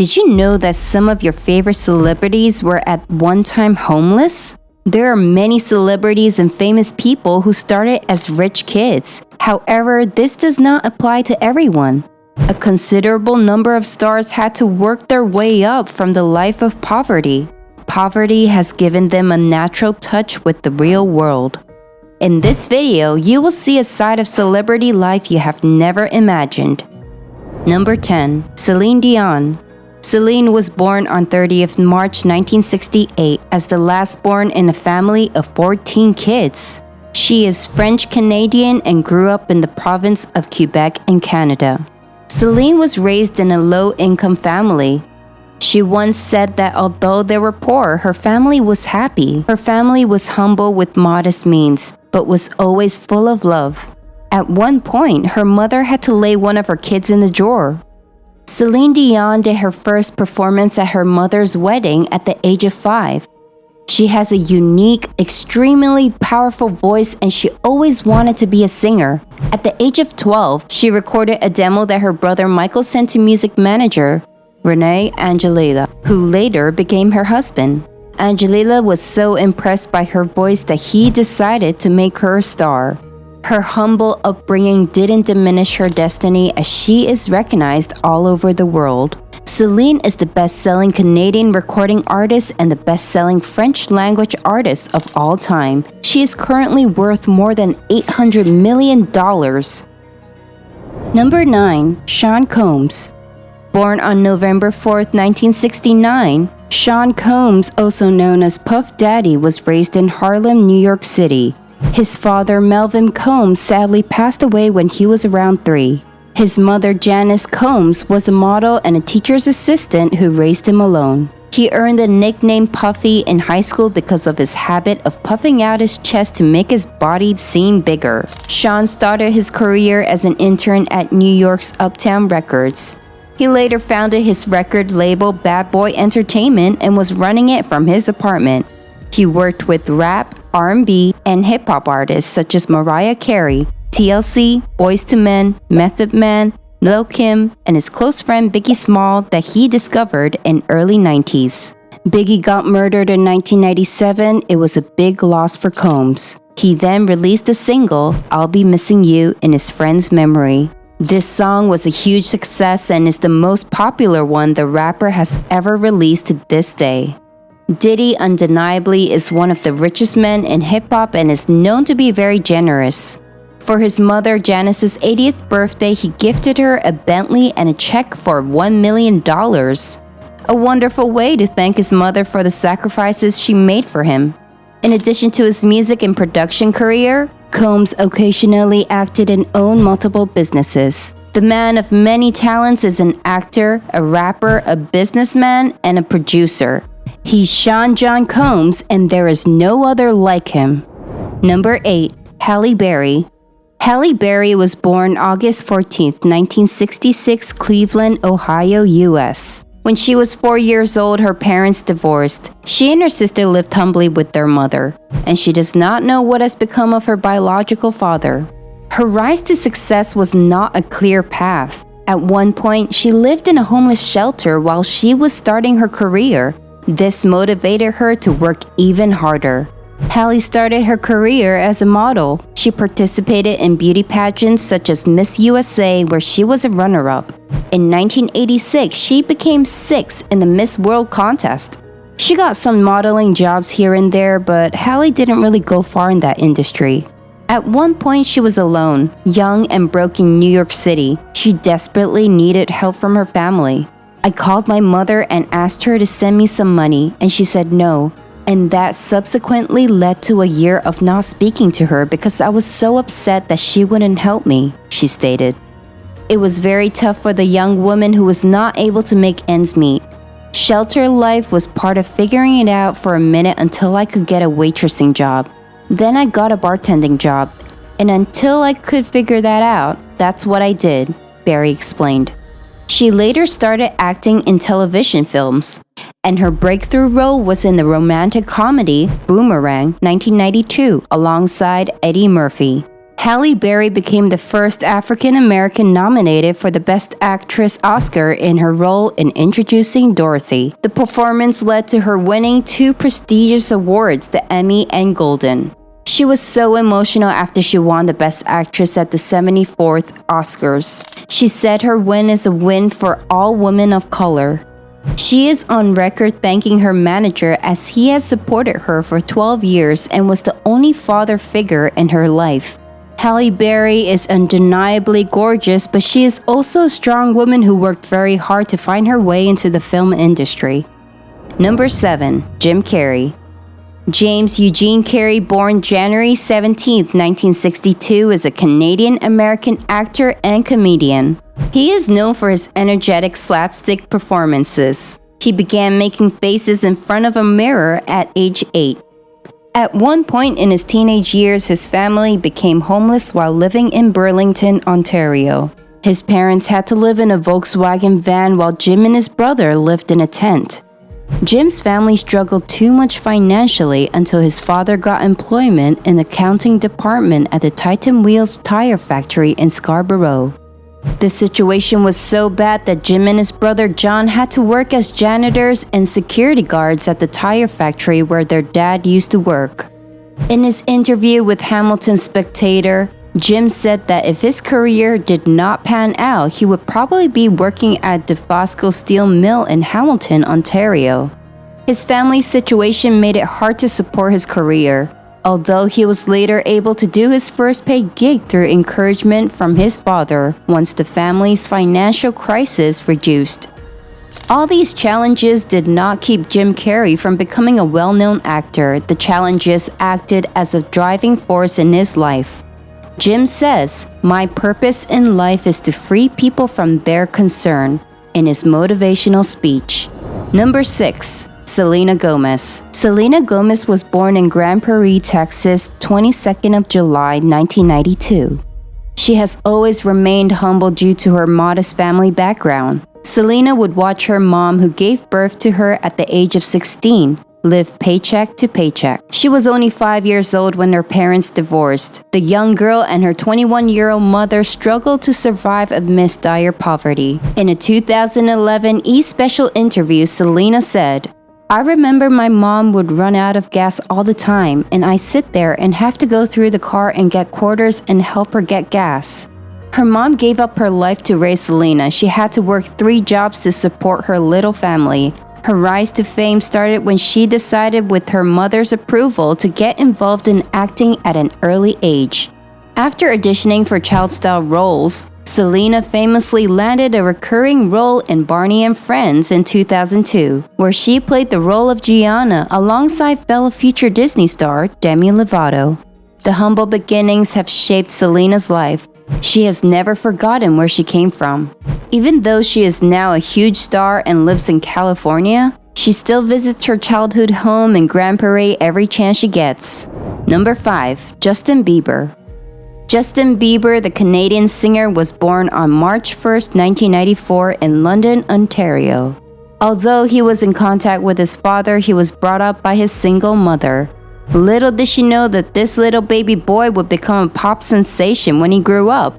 Did you know that some of your favorite celebrities were at one time homeless? There are many celebrities and famous people who started as rich kids. However, this does not apply to everyone. A considerable number of stars had to work their way up from the life of poverty. Poverty has given them a natural touch with the real world. In this video, you will see a side of celebrity life you have never imagined. Number 10. Celine Dion. Celine was born on 30th March 1968 as the last born in a family of 14 kids. She is French-Canadian and grew up in the province of Quebec in Canada. Celine was raised in a low-income family. She once said that although they were poor, her family was happy. Her family was humble with modest means, but was always full of love. At one point, her mother had to lay one of her kids in the drawer. Celine Dion did her first performance at her mother's wedding at the age of 5. She has a unique, extremely powerful voice and she always wanted to be a singer. At the age of 12, she recorded a demo that her brother Michael sent to music manager Renee Angelina, who later became her husband. Angelina was so impressed by her voice that he decided to make her a star. Her humble upbringing didn't diminish her destiny as she is recognized all over the world. Celine is the best-selling Canadian recording artist and the best-selling French-language artist of all time. She is currently worth more than $800 million. Number 9. Sean Combs. Born on November 4th, 1969, Sean Combs, also known as Puff Daddy, was raised in Harlem, New York City. His father, Melvin Combs, sadly passed away when he was around 3. His mother, Janice Combs, was a model and a teacher's assistant who raised him alone. He earned the nickname Puffy in high school because of his habit of puffing out his chest to make his body seem bigger. Sean started his career as an intern at New York's Uptown Records. He later founded his record label Bad Boy Entertainment and was running it from his apartment. He worked with rap, R&B, and hip-hop artists such as Mariah Carey, TLC, Boyz II Men, Method Man, Lil' Kim, and his close friend Biggie Small that he discovered in early 90s. Biggie got murdered in 1997. It was a big loss for Combs. He then released the single, I'll Be Missing You, in his friend's memory. This song was a huge success and is the most popular one the rapper has ever released to this day. Diddy undeniably is one of the richest men in hip-hop and is known to be very generous. For his mother Janice's 80th birthday, he gifted her a Bentley and a check for $1 million. A wonderful way to thank his mother for the sacrifices she made for him. In addition to his music and production career, Combs occasionally acted and owned multiple businesses. The man of many talents is an actor, a rapper, a businessman, and a producer. He's Sean John Combs, and there is no other like him. Number 8. Halle Berry. Halle Berry was born August 14, 1966, Cleveland, Ohio, U.S. When she was 4 years old, her parents divorced. She and her sister lived humbly with their mother, and she does not know what has become of her biological father. Her rise to success was not a clear path. At one point, she lived in a homeless shelter while she was starting her career. This motivated her to work even harder. Halle started her career as a model. She participated in beauty pageants such as Miss USA, where she was a runner-up. In 1986, she became 6th in the Miss World contest. She got some modeling jobs here and there, but Halle didn't really go far in that industry. At one point, she was alone, young and broke in New York City. She desperately needed help from her family. I called my mother and asked her to send me some money, and she said no. And that subsequently led to a year of not speaking to her because I was so upset that she wouldn't help me, she stated. It was very tough for the young woman who was not able to make ends meet. Shelter life was part of figuring it out for a minute until I could get a waitressing job. Then I got a bartending job. And until I could figure that out, that's what I did, Berry explained. She later started acting in television films, and her breakthrough role was in the romantic comedy Boomerang 1992 alongside Eddie Murphy. Halle Berry became the first African American nominated for the Best Actress Oscar in her role in Introducing Dorothy. The performance led to her winning 2 prestigious awards, the Emmy and Golden. She was so emotional after she won the Best Actress at the 74th Oscars. She said her win is a win for all women of color. She is on record thanking her manager as he has supported her for 12 years and was the only father figure in her life. Halle Berry is undeniably gorgeous, but she is also a strong woman who worked very hard to find her way into the film industry. Number 7. Jim Carrey. James Eugene Carey, born January 17, 1962, is a Canadian-American actor and comedian. He is known for his energetic slapstick performances. He began making faces in front of a mirror at age 8. At one point in his teenage years, his family became homeless while living in Burlington, Ontario. His parents had to live in a Volkswagen van while Jim and his brother lived in a tent. Jim's family struggled too much financially until his father got employment in the accounting department at the Titan Wheels tire factory in Scarborough. The situation was so bad that Jim and his brother John had to work as janitors and security guards at the tire factory where their dad used to work. In his interview with Hamilton Spectator, Jim said that if his career did not pan out, he would probably be working at DeFosco Steel Mill in Hamilton, Ontario. His family's situation made it hard to support his career, although he was later able to do his first paid gig through encouragement from his father once the family's financial crisis reduced. All these challenges did not keep Jim Carrey from becoming a well-known actor. The challenges acted as a driving force in his life. Jim says, "My purpose in life is to free people from their concern," in his motivational speech. Number 6. Selena Gomez. Selena Gomez was born in Grand Prairie, Texas, 22nd of July, 1992. She has always remained humble due to her modest family background. Selena would watch her mom, who gave birth to her at the age of 16, live paycheck to paycheck. She was only 5 years old when her parents divorced. The young girl and her 21-year-old mother struggled to survive amidst dire poverty. In a 2011 E! Special interview, Selena said, "I remember my mom would run out of gas all the time, and I sit there and have to go through the car and get quarters and help her get gas." Her mom gave up her life to raise Selena. She had to work 3 jobs to support her little family. Her rise to fame started when she decided, with her mother's approval, to get involved in acting at an early age. After auditioning for child-style roles, Selena famously landed a recurring role in Barney and Friends in 2002, where she played the role of Gianna alongside fellow future Disney star Demi Lovato. The humble beginnings have shaped Selena's life. She has never forgotten where she came from. Even though she is now a huge star and lives in California, she still visits her childhood home in Grand Prairie every chance she gets. Number 5. Justin Bieber. Justin Bieber, the Canadian singer, was born on March 1, 1994 in London, Ontario. Although he was in contact with his father, he was brought up by his single mother. Little did she know that this little baby boy would become a pop sensation when he grew up.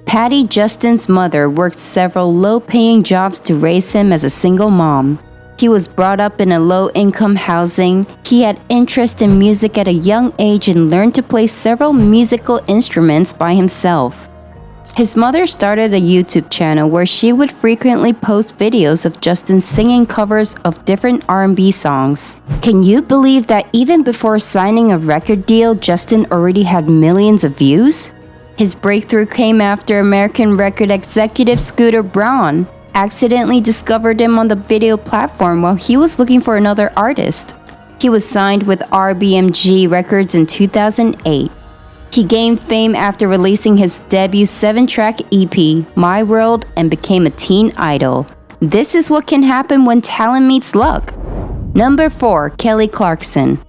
Patty, Justin's mother, worked several low-paying jobs to raise him as a single mom. He was brought up in a low-income housing. He had interest in music at a young age and learned to play several musical instruments by himself. His mother started a YouTube channel where she would frequently post videos of Justin singing covers of different R&B songs. Can you believe that even before signing a record deal, Justin already had millions of views? His breakthrough came after American record executive Scooter Braun accidentally discovered him on the video platform while he was looking for another artist. He was signed with RBMG Records in 2008. He gained fame after releasing his debut 7-track EP, My World, and became a teen idol. This is what can happen when talent meets luck. Number 4. Kelly Clarkson.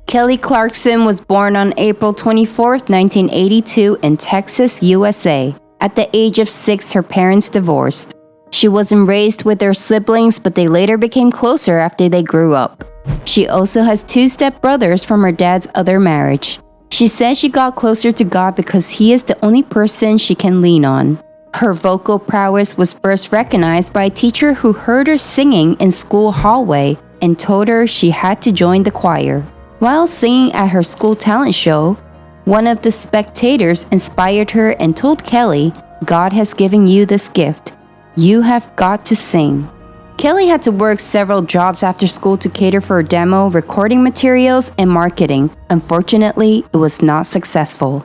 Kelly Clarkson was born on April 24, 1982 in Texas, USA. At the age of 6, her parents divorced. She wasn't raised with her siblings, but they later became closer after they grew up. She also has 2 stepbrothers from her dad's other marriage. She says she got closer to God because He is the only person she can lean on. Her vocal prowess was first recognized by a teacher who heard her singing in school hallway and told her she had to join the choir. While singing at her school talent show, one of the spectators inspired her and told Kelly, "God has given you this gift. You have got to sing." Kelly had to work several jobs after school to cater for a demo, recording materials, and marketing. Unfortunately, it was not successful.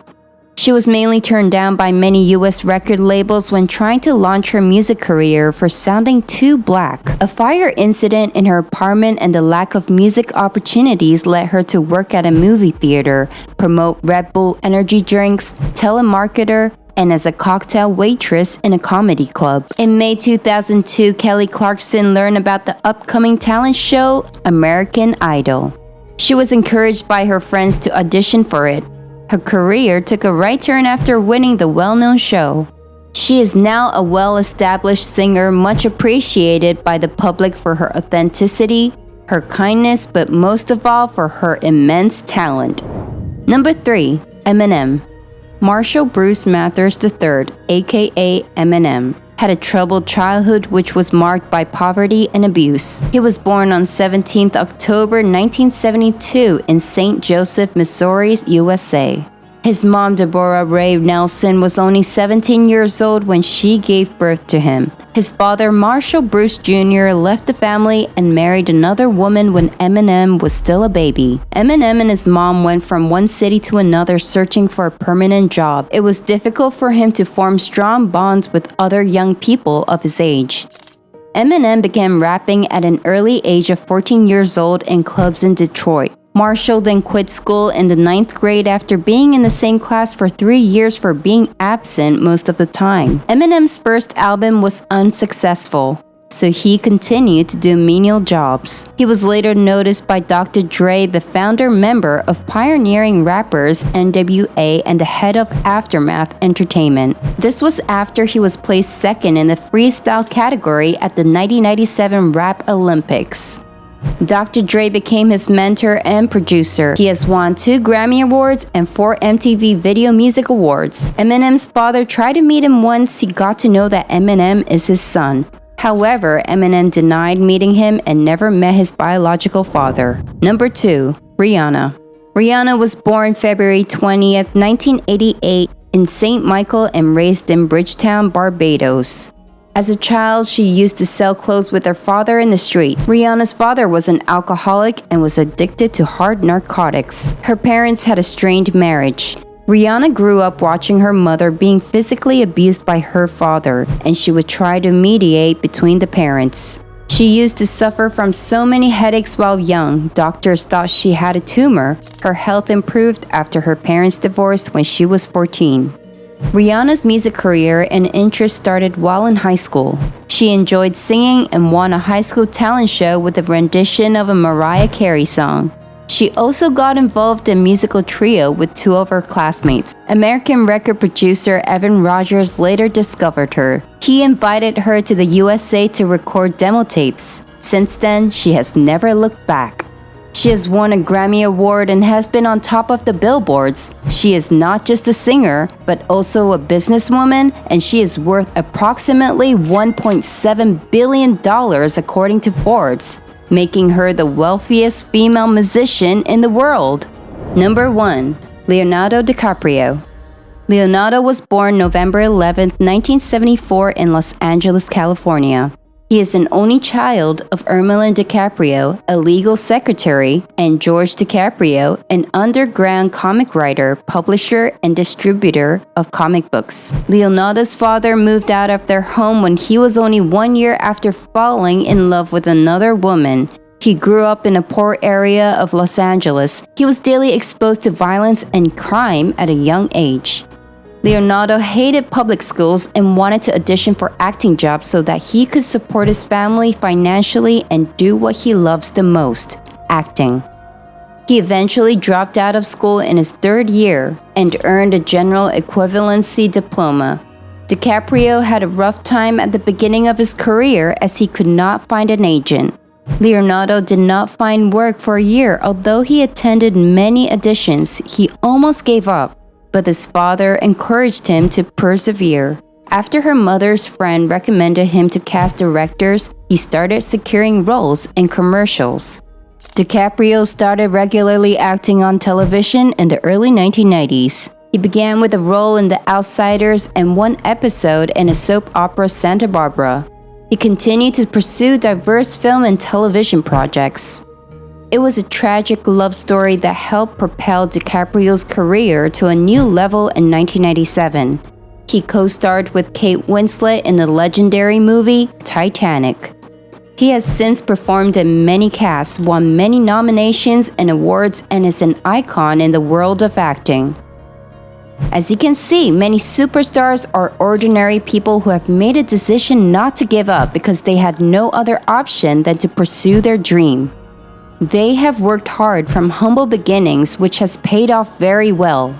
She was mainly turned down by many U.S. record labels when trying to launch her music career for sounding too black. A fire incident in her apartment and the lack of music opportunities led her to work at a movie theater, promote Red Bull energy drinks, telemarketer, and as a cocktail waitress in a comedy club. In May 2002, Kelly Clarkson learned about the upcoming talent show, American Idol. She was encouraged by her friends to audition for it. Her career took a right turn after winning the well-known show. She is now a well-established singer, much appreciated by the public for her authenticity, her kindness, but most of all for her immense talent. Number 3. Eminem. Marshall Bruce Mathers III, aka Eminem, had a troubled childhood which was marked by poverty and abuse. He was born on 17 October 1972 in St. Joseph, Missouri, USA. His mom, Deborah Ray Nelson, was only 17 years old when she gave birth to him. His father, Marshall Bruce Jr., left the family and married another woman when Eminem was still a baby. Eminem and his mom went from one city to another searching for a permanent job. It was difficult for him to form strong bonds with other young people of his age. Eminem began rapping at an early age of 14 years old in clubs in Detroit. Marshall then quit school in the 9th grade after being in the same class for 3 years for being absent most of the time. Eminem's first album was unsuccessful, so he continued to do menial jobs. He was later noticed by Dr. Dre, the founder member of pioneering rappers NWA and the head of Aftermath Entertainment. This was after he was placed second in the freestyle category at the 1997 Rap Olympics. Dr. Dre became his mentor and producer. He has won 2 Grammy Awards and 4 MTV Video Music Awards. Eminem's father tried to meet him once he got to know that Eminem is his son. However, Eminem denied meeting him and never met his biological father. Number 2. Rihanna. Rihanna was born February 20th, 1988 in St. Michael and raised in Bridgetown, Barbados. As a child, she used to sell clothes with her father in the streets. Rihanna's father was an alcoholic and was addicted to hard narcotics. Her parents had a strained marriage. Rihanna grew up watching her mother being physically abused by her father, and she would try to mediate between the parents. She used to suffer from so many headaches while young. Doctors thought she had a tumor. Her health improved after her parents divorced when she was 14. Rihanna's music career and interest started while in high school. She enjoyed singing and won a high school talent show with a rendition of a Mariah Carey song. She also got involved in a musical trio with 2 of her classmates. American record producer Evan Rogers later discovered her. He invited her to the USA to record demo tapes. Since then, she has never looked back. She has won a Grammy Award and has been on top of the billboards. She is not just a singer, but also a businesswoman, and she is worth approximately $1.7 billion according to Forbes, making her the wealthiest female musician in the world. Number 1. Leonardo DiCaprio. Leonardo was born November 11, 1974 in Los Angeles, California. He is an only child of Ermeline DiCaprio, a legal secretary, and George DiCaprio, an underground comic writer, publisher, and distributor of comic books. Leonardo's father moved out of their home when he was only 1 year after falling in love with another woman. He grew up in a poor area of Los Angeles. He was daily exposed to violence and crime at a young age. Leonardo hated public schools and wanted to audition for acting jobs so that he could support his family financially and do what he loves the most, acting. He eventually dropped out of school in his 3rd year and earned a general equivalency diploma. DiCaprio had a rough time at the beginning of his career as he could not find an agent. Leonardo did not find work for a year. Although he attended many auditions, he almost gave up, but his father encouraged him to persevere. After her mother's friend recommended him to cast directors, he started securing roles in commercials. DiCaprio started regularly acting on television in the early 1990s. He began with a role in The Outsiders and one episode in a soap opera Santa Barbara. He continued to pursue diverse film and television projects. It was a tragic love story that helped propel DiCaprio's career to a new level in 1997. He co-starred with Kate Winslet in the legendary movie Titanic. He has since performed in many casts, won many nominations and awards, and is an icon in the world of acting. As you can see, many superstars are ordinary people who have made a decision not to give up because they had no other option than to pursue their dream. They have worked hard from humble beginnings, which has paid off very well.